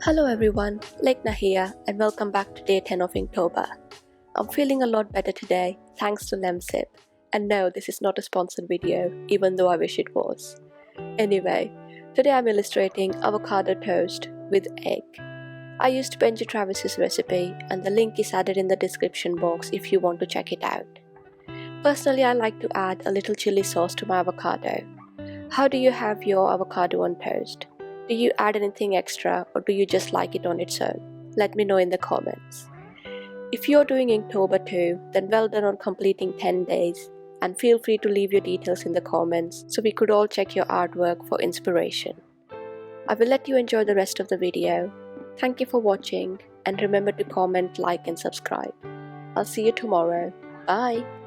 Hello everyone, Lekhana here and welcome back to day 10 of Inktober. I'm feeling a lot better today thanks to Lemsip. And no, this is not a sponsored video even though I wish it was. Anyway, today I'm illustrating avocado toast with egg. I used Benji Travis's recipe and the link is added in the description box if you want to check it out. Personally, I like to add a little chili sauce to my avocado. How do you have your avocado on toast? Do you add anything extra or do you just like it on its own? Let me know in the comments. If you're doing Inktober too, then well done on completing 10 days and feel free to leave your details in the comments so we could all check your artwork for inspiration. I will let you enjoy the rest of the video. Thank you for watching and remember to comment, like and subscribe. I'll see you tomorrow. Bye!